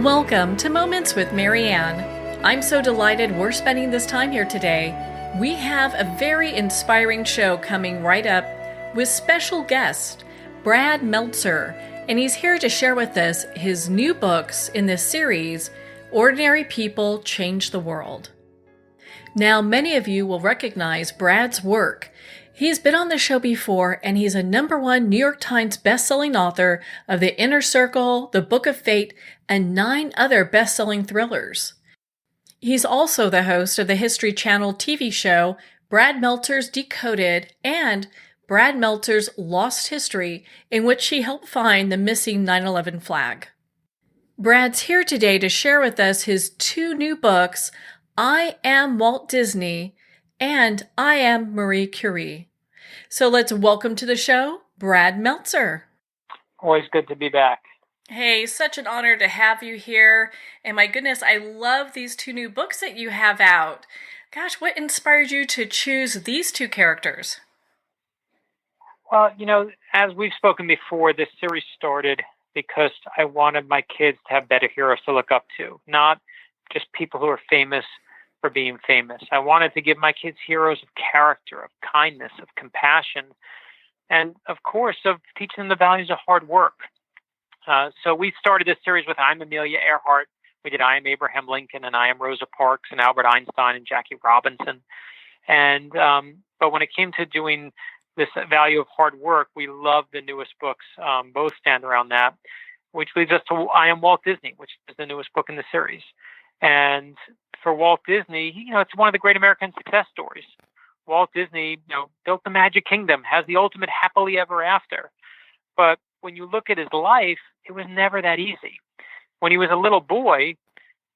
Welcome to Moments with Marianne. I'm so delighted we're spending this time here today. We have a very inspiring show coming right up with special guest, Brad Meltzer, and he's here to share with us his new books in this series, Ordinary People Change the World. Now, many of you will recognize Brad's work. He's been on the show before, and he's a #1 New York Times bestselling author of The Inner Circle, The Book of Fate, and 9 other best-selling thrillers. He's also the host of the History Channel TV show Brad Meltzer's Decoded and Brad Meltzer's Lost History, in which he helped find the missing 9/11 flag. Brad's here today to share with us his 2 new books, I Am Walt Disney and I Am Marie Curie. So let's welcome to the show, Brad Meltzer. Always good to be back. Hey, such an honor to have you here. And my goodness, I love these 2 new books that you have out. Gosh, what inspired you to choose these 2 characters? Well, as we've spoken before, this series started because I wanted my kids to have better heroes to look up to, not just people who are famous for being famous. I wanted to give my kids heroes of character, of kindness, of compassion, and of course, of teaching them the values of hard work. So we started this series with I'm Amelia Earhart. We did I Am Abraham Lincoln and I Am Rosa Parks and Albert Einstein and Jackie Robinson. And but when it came to doing this value of hard work, we love the newest books. Both stand around that, which leads us to I Am Walt Disney, which is the newest book in the series. And for Walt Disney, it's one of the great American success stories. Walt Disney, built the Magic Kingdom, has the ultimate happily ever after. But when you look at his life, it was never that easy. When he was a little boy,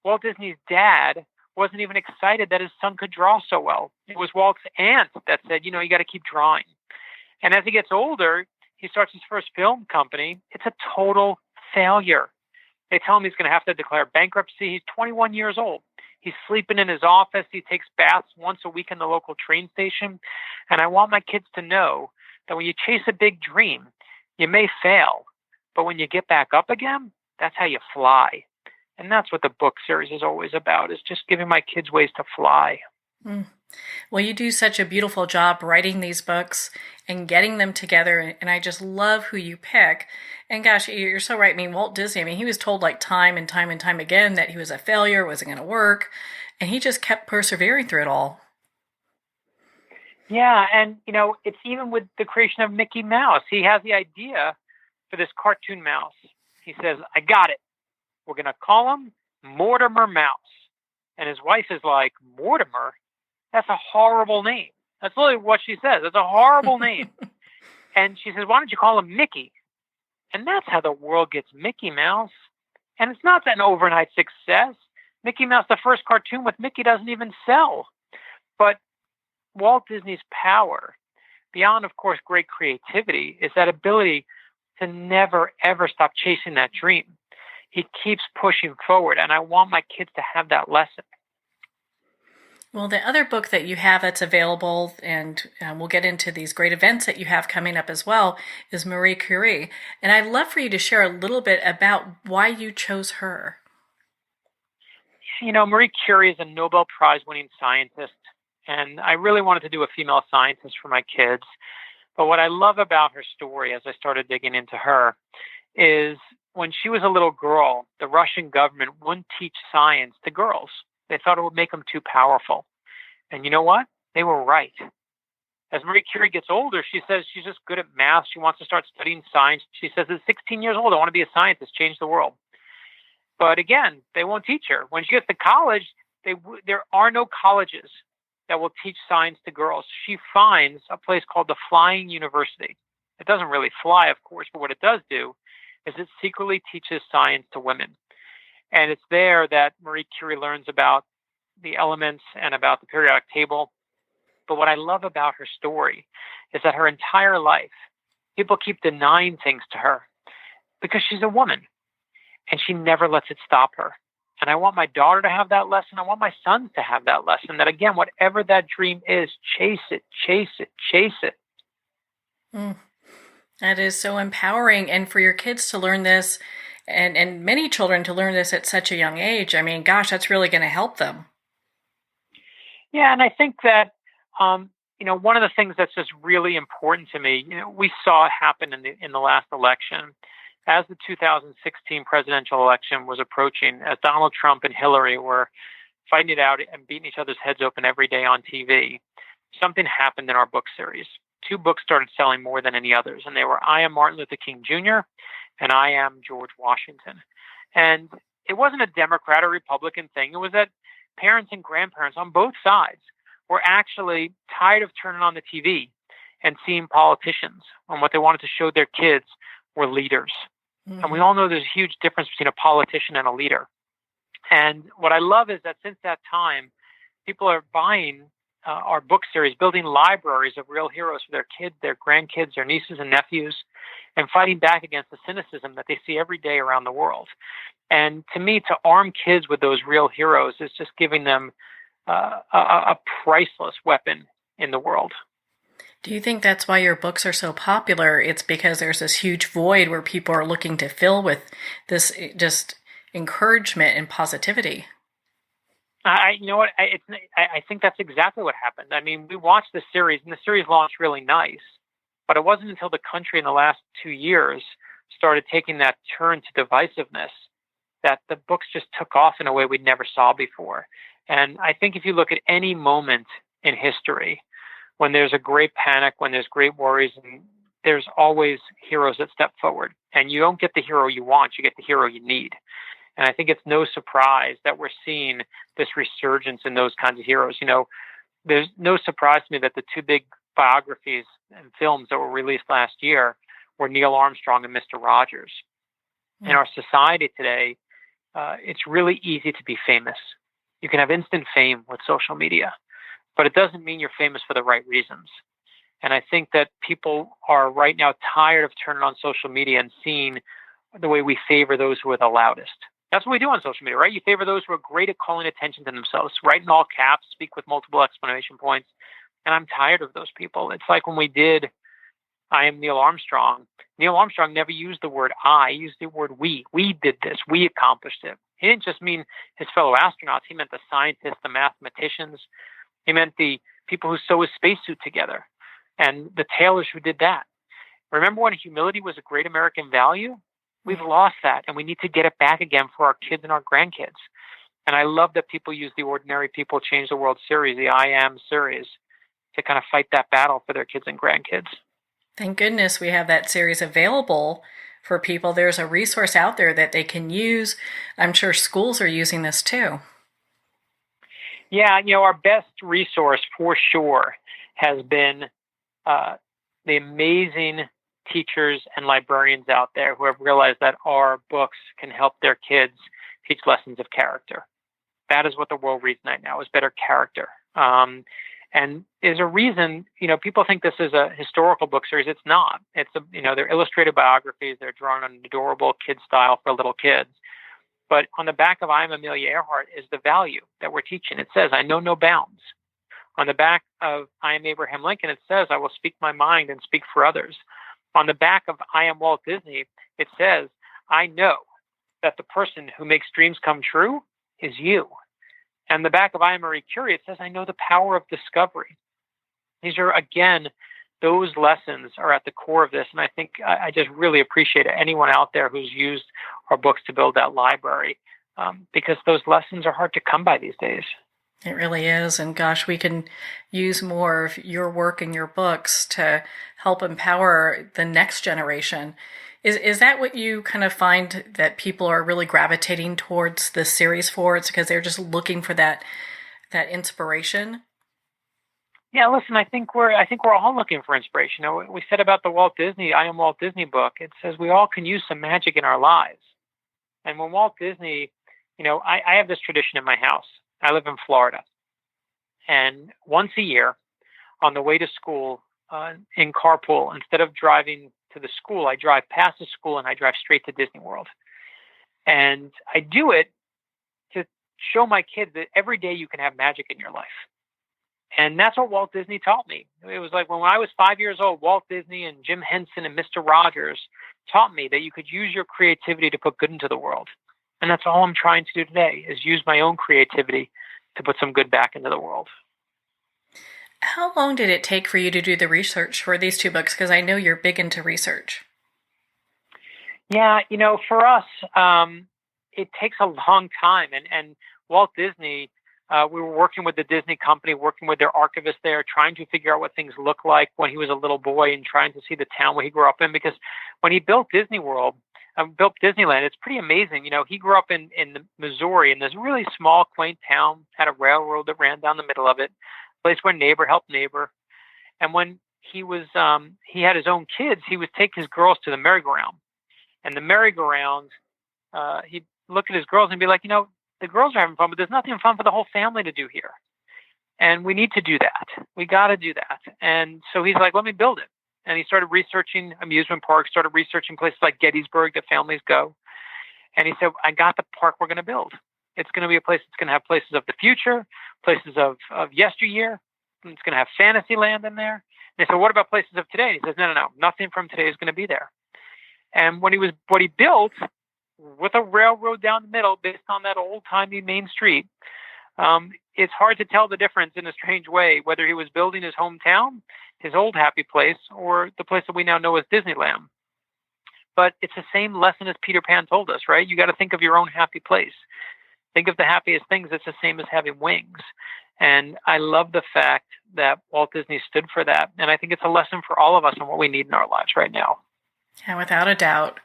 Walt Disney's dad wasn't even excited that his son could draw so well. It was Walt's aunt that said, you got to keep drawing. And as he gets older, he starts his first film company. It's a total failure. They tell him he's going to have to declare bankruptcy. He's 21 years old. He's sleeping in his office. He takes baths once a week in the local train station. And I want my kids to know that when you chase a big dream, you may fail, but when you get back up again, that's how you fly. And that's what the book series is always about, is just giving my kids ways to fly. Well, you do such a beautiful job writing these books and getting them together, and I just love who you pick. And gosh, you're so right. I mean, Walt Disney, he was told time and time again that he was a failure, wasn't going to work, and he just kept persevering through it all. Yeah, and, it's even with the creation of Mickey Mouse. He has the idea for this cartoon mouse. He says, I got it. We're going to call him Mortimer Mouse. And his wife is like, Mortimer? That's a horrible name. That's literally what she says. It's a horrible name. And she says, why don't you call him Mickey? And that's how the world gets Mickey Mouse. And it's not an overnight success. Mickey Mouse, the first cartoon with Mickey, doesn't even sell. But Walt Disney's power, beyond, of course, great creativity, is that ability to never, ever stop chasing that dream. He keeps pushing forward, and I want my kids to have that lesson. Well, the other book that you have that's available, and we'll get into these great events that you have coming up as well, is Marie Curie. And I'd love for you to share a little bit about why you chose her. Marie Curie is a Nobel Prize-winning scientist. And I really wanted to do a female scientist for my kids. But what I love about her story, as I started digging into her, is when she was a little girl, the Russian government wouldn't teach science to girls. They thought it would make them too powerful. And you know what? They were right. As Marie Curie gets older, she says she's just good at math. She wants to start studying science. She says, at 16 years old, I want to be a scientist, change the world. But again, they won't teach her. When she gets to college, there are no colleges that will teach science to girls. She finds a place called the Flying University. It doesn't really fly, of course, but what it does do is it secretly teaches science to women. And it's there that Marie Curie learns about the elements and about the periodic table. But what I love about her story is that her entire life, people keep denying things to her because she's a woman, and she never lets it stop her. And I want my daughter to have that lesson. I want my sons to have that lesson, that again, whatever that dream is, chase it, chase it, chase it. That is so empowering. And for your kids to learn this and many children to learn this at such a young age. I mean, gosh, that's really going to help them. Yeah, and I think that one of the things that's just really important to me, we saw it happen in the last election, as the 2016 presidential election was approaching, as Donald Trump and Hillary were fighting it out and beating each other's heads open every day on TV. Something happened in our book series. Two books started selling more than any others, and they were I Am Martin Luther King Jr. and I Am George Washington. And it wasn't a Democrat or Republican thing. It was that parents and grandparents on both sides were actually tired of turning on the TV and seeing politicians, and what they wanted to show their kids were leaders. Mm-hmm. And we all know there's a huge difference between a politician and a leader. And what I love is that since that time, people are buying our book series, building libraries of real heroes for their kids, their grandkids, their nieces and nephews, and fighting back against the cynicism that they see every day around the world. And to me, to arm kids with those real heroes is just giving them a priceless weapon in the world. Do you think that's why your books are so popular? It's because there's this huge void where people are looking to fill with this just encouragement and positivity. You know what? I think that's exactly what happened. I mean, we watched the series, and the series launched really nice, but it wasn't until the country in the last 2 years started taking that turn to divisiveness that the books just took off in a way we never saw before. And I think if you look at any moment in history, when there's a great panic, when there's great worries, and there's always heroes that step forward. And you don't get the hero you want, you get the hero you need. And I think it's no surprise that we're seeing this resurgence in those kinds of heroes. There's no surprise to me that the two big biographies and films that were released last year were Neil Armstrong and Mr. Rogers. In our society today, it's really easy to be famous. You can have instant fame with social media, but it doesn't mean you're famous for the right reasons. And I think that people are right now tired of turning on social media and seeing the way we favor those who are the loudest. That's what we do on social media, right? You favor those who are great at calling attention to themselves, write in all caps, speak with multiple exclamation points. And I'm tired of those people. It's like when we did I Am Neil Armstrong. Neil Armstrong never used the word I, he used the word we. We did this. We accomplished it. He didn't just mean his fellow astronauts. He meant the scientists, the mathematicians. He meant the people who sew his spacesuit together and the tailors who did that. Remember when humility was a great American value? We've lost that, and we need to get it back again for our kids and our grandkids. And I love that people use the Ordinary People Change the World series, the I Am series, to kind of fight that battle for their kids and grandkids. Thank goodness we have that series available for people. There's a resource out there that they can use. I'm sure schools are using this too. Yeah, our best resource for sure has been the amazing teachers and librarians out there who have realized that our books can help their kids teach lessons of character. That is what the world reads right now, is better character. And there's a reason, people think this is a historical book series. It's not. They're illustrated biographies. They're drawn on adorable kid style for little kids. But on the back of I Am Amelia Earhart is the value that we're teaching. It says, I know no bounds. On the back of I Am Abraham Lincoln, it says, I will speak my mind and speak for others. On the back of I Am Walt Disney, it says, I know that the person who makes dreams come true is you. And the back of I Am Marie Curie, it says, I know the power of discovery. These are, again, those lessons are at the core of this. And I think I just really appreciate anyone out there who's used our books to build that library, because those lessons are hard to come by these days. It really is. And gosh, we can use more of your work and your books to help empower the next generation. Is that what you kind of find that people are really gravitating towards this series for? It's because they're just looking for that inspiration? Yeah, listen, I think we're all looking for inspiration. We said about the I Am Walt Disney book, it says we all can use some magic in our lives. And when Walt Disney, I have this tradition in my house. I live in Florida. And once a year, on the way to school, in carpool, instead of driving to the school, I drive past the school and I drive straight to Disney World. And I do it to show my kids that every day you can have magic in your life. And that's what Walt Disney taught me. It was like when I was 5 years old, Walt Disney and Jim Henson and Mr. Rogers taught me that you could use your creativity to put good into the world. And that's all I'm trying to do today, is use my own creativity to put some good back into the world. How long did it take for you to do the research for these two books? Because I know you're big into research. Yeah, for us, it takes a long time. And Walt Disney, we were working with the Disney company, working with their archivist there, trying to figure out what things look like when he was a little boy and trying to see the town where he grew up in. Because when he built Disney World, built Disneyland, it's pretty amazing. He grew up in Missouri in this really small, quaint town, had a railroad that ran down the middle of it, a place where neighbor helped neighbor. And when he had his own kids, he would take his girls to the merry-go-round. And the merry-go-round, he'd look at his girls and be like, the girls are having fun, but there's nothing fun for the whole family to do here. And we need to do that. We got to do that. And so he's like, let me build it. And he started researching amusement parks, started researching places like Gettysburg that families go. And he said, I got the park we're going to build. It's going to be a place that's going to have places of the future, places of yesteryear. And it's going to have Fantasyland in there. And they said, what about places of today? And he says, no, nothing from today is going to be there. And what he built with a railroad down the middle based on that old-timey main street, it's hard to tell the difference in a strange way, whether he was building his hometown, his old happy place, or the place that we now know as Disneyland. But it's the same lesson as Peter Pan told us, right? You got to think of your own happy place. Think of the happiest things. It's the same as having wings. And I love the fact that Walt Disney stood for that. And I think it's a lesson for all of us on what we need in our lives right now. Yeah, without a doubt.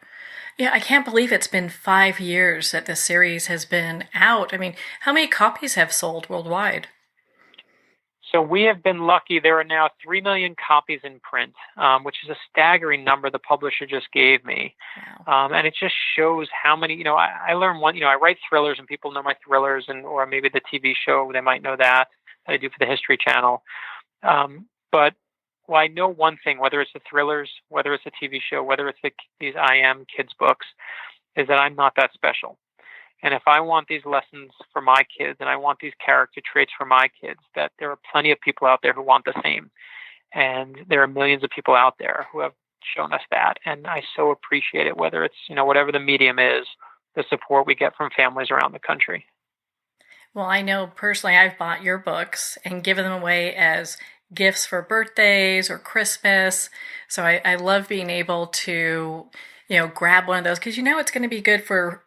Yeah, I can't believe it's been 5 years that this series has been out. I mean, how many copies have sold worldwide? So we have been lucky. There are now 3 million copies in print, which is a staggering number the publisher just gave me. Wow. And it just shows how many, I learned I write thrillers and people know my thrillers or maybe the TV show, they might know that I do for the History Channel. But I know one thing, whether it's the thrillers, whether it's a TV show, whether it's these I Am kids books, is that I'm not that special. And if I want these lessons for my kids and I want these character traits for my kids, that there are plenty of people out there who want the same. And there are millions of people out there who have shown us that. And I so appreciate it, whether it's, whatever the medium is, the support we get from families around the country. Well, I know personally I've bought your books and given them away as gifts for birthdays or Christmas. So I love being able to grab one of those because it's going to be good for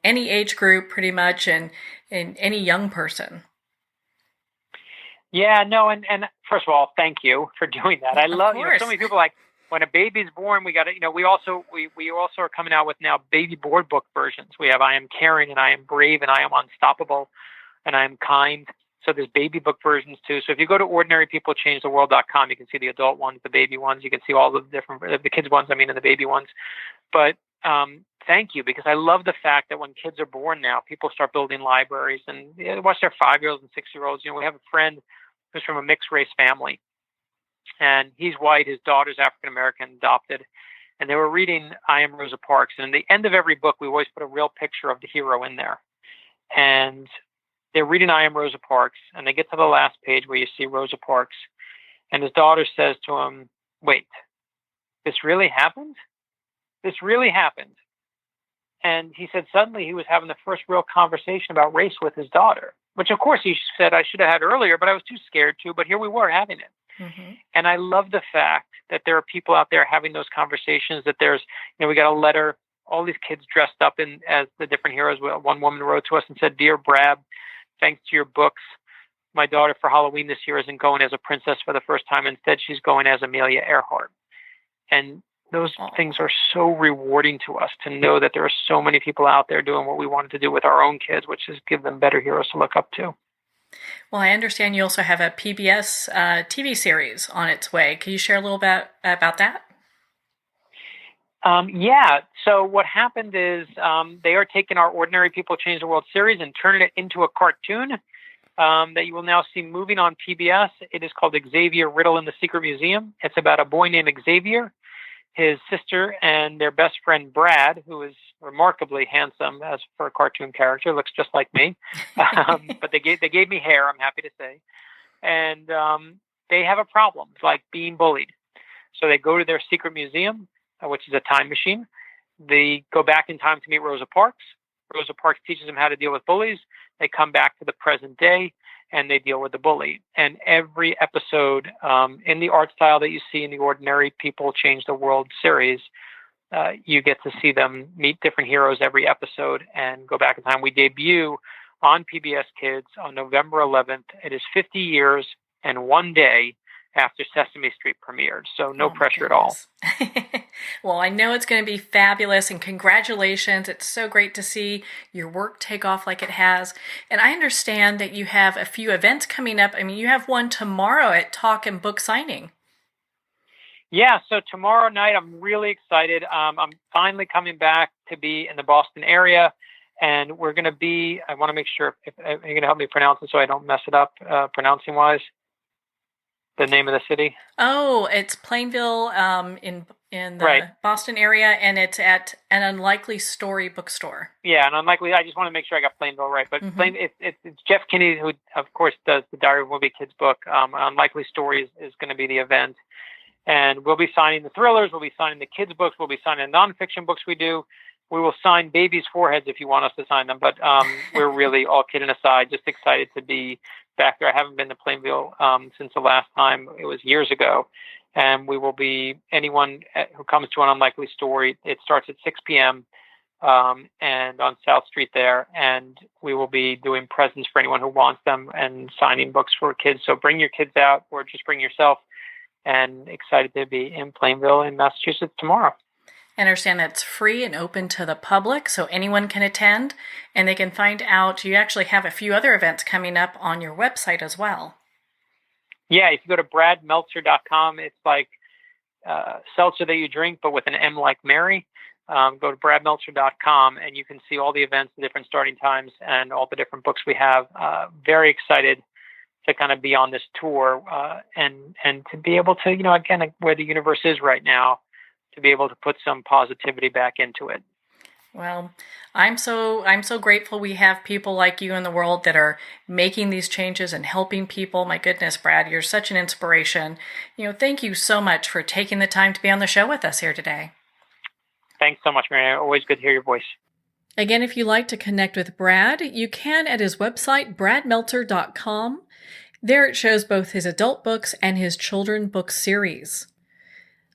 any age group pretty much and any young person. Yeah, no, and first of all, thank you for doing that. I love so many people like when a baby's born, we got to we also are coming out with now baby board book versions. We have I Am Caring and I Am Brave and I Am Unstoppable and I Am Kind. So there's baby book versions too. So if you go to ordinarypeoplechangetheworld.com, you can see the adult ones, the baby ones. You can see all the kids ones, and the baby ones. But thank you, because I love the fact that when kids are born now, people start building libraries and watch their 5-year-olds and 6-year-olds. We have a friend who's from a mixed race family, and he's white. His daughter's African American, adopted, and they were reading I Am Rosa Parks. And in the end of every book, we always put a real picture of the hero in there, and they're reading I Am Rosa Parks, and they get to the last page where you see Rosa Parks, and his daughter says to him, wait, this really happened? This really happened. And he said suddenly he was having the first real conversation about race with his daughter, which of course he said I should have had earlier, but I was too scared to, but here we were having it. Mm-hmm. And I love the fact that there are people out there having those conversations, that there's, we got a letter, all these kids dressed up as the different heroes. One woman wrote to us and said, Dear Brad, thanks to your books, my daughter for Halloween this year isn't going as a princess for the first time. Instead, she's going as Amelia Earhart. And those things are so rewarding to us to know that there are so many people out there doing what we wanted to do with our own kids, which is give them better heroes to look up to. Well, I understand you also have a PBS TV series on its way. Can you share a little bit about that? Yeah. So what happened is they are taking our Ordinary People Change the World series and turning it into a cartoon that you will now see moving on PBS. It is called Xavier Riddle in the Secret Museum. It's about a boy named Xavier, his sister, and their best friend Brad, who is remarkably handsome as for a cartoon character, looks just like me. But they gave me hair, I'm happy to say. and they have a problem, like being bullied. So they go to their secret museum, which is a time machine. They go back in time to meet Rosa Parks. Rosa Parks teaches them how to deal with bullies. They come back to the present day, and they deal with the bully. And every episode, in the art style that you see in the Ordinary People Change the World series, you get to see them meet different heroes every episode and go back in time. We debut on PBS Kids on November 11th. It is 50 years and one day after Sesame Street premiered, so no pressure at all. Well, I know it's going to be fabulous, and congratulations. It's so great to see your work take off like it has. And I understand that you have a few events coming up. I mean, you have one tomorrow at Talk and Book Signing. Yeah, so tomorrow night I'm really excited. I'm finally coming back to be in the Boston area, and we're going to be, I want to make sure if you're going to help me pronounce it so I don't mess it up pronouncing-wise. The name of the city? Oh, it's Plainville in the Boston area, and it's at an Unlikely Story bookstore. Yeah, an Unlikely. I just want to make sure I got Plainville right. But it's Jeff Kinney, who, of course, does the Diary of a Wimpy Kids book. Unlikely Story is going to be the event. And we'll be signing the thrillers. We'll be signing the kids' books. We'll be signing the nonfiction books we do. We will sign babies' foreheads if you want us to sign them. But we're really, all kidding aside, just excited to be back there. I haven't been to Plainville since the last time. It was years ago. And we will be, anyone who comes to an Unlikely Story, it starts at 6 p.m. And on South Street there. And we will be doing presents for anyone who wants them and signing books for kids. So bring your kids out or just bring yourself. And excited to be in Plainville in Massachusetts tomorrow. I understand that's free and open to the public, so anyone can attend, and they can find out. You actually have a few other events coming up on your website as well. Yeah, if you go to bradmeltzer.com, it's like seltzer that you drink, but with an M like Mary. Go to bradmeltzer.com, and you can see all the events, the different starting times, and all the different books we have. Very excited to kind of be on this tour and to be able to, again, where the universe is right now, to be able to put some positivity back into it. Well, I'm so grateful we have people like you in the world that are making these changes and helping people. My goodness, Brad, you're such an inspiration. Thank you so much for taking the time to be on the show with us here today. Thanks so much, Mary. Always good to hear your voice. Again, if you'd like to connect with Brad, you can at his website, bradmeltzer.com. There it shows both his adult books and his children book series.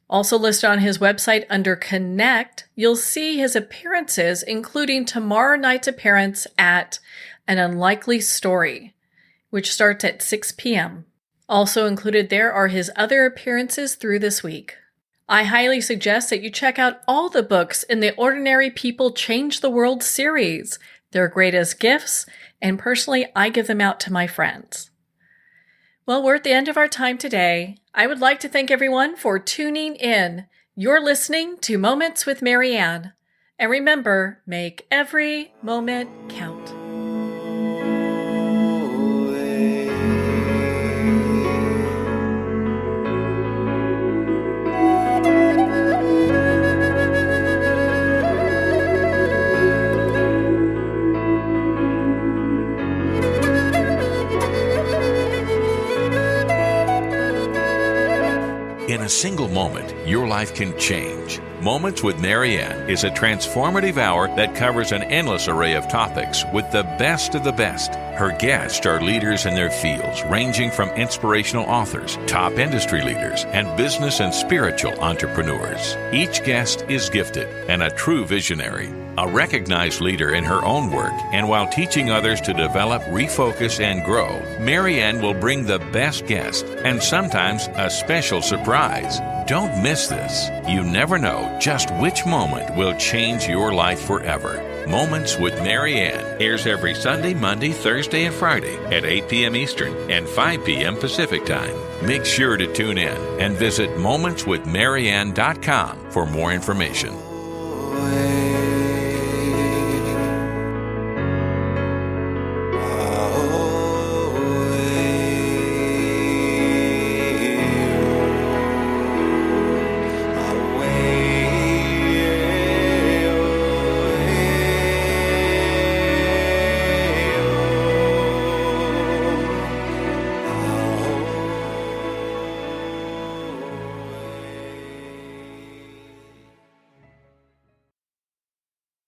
Also listed on his website under Connect, you'll see his appearances, including tomorrow night's appearance at An Unlikely Story, which starts at 6 p.m. Also included there are his other appearances through this week. I highly suggest that you check out all the books in the Ordinary People Change the World series. They're great as gifts, and personally, I give them out to my friends. Well, we're at the end of our time today. I would like to thank everyone for tuning in. You're listening to Moments with Mary Ann. And remember, make every moment count. In a single moment, your life can change. Moments with Mary Ann is a transformative hour that covers an endless array of topics with the best of the best. Her guests are leaders in their fields, ranging from inspirational authors, top industry leaders, and business and spiritual entrepreneurs. Each guest is gifted and a true visionary, a recognized leader in her own work, and while teaching others to develop, refocus, and grow, Mary Ann will bring the best guest and sometimes a special surprise. Don't miss this. You never know just which moment will change your life forever. Moments with Mary Ann airs every Sunday, Monday, Thursday, and Friday at 8 p.m. Eastern and 5 p.m. Pacific Time. Make sure to tune in and visit momentswithmaryann.com for more information.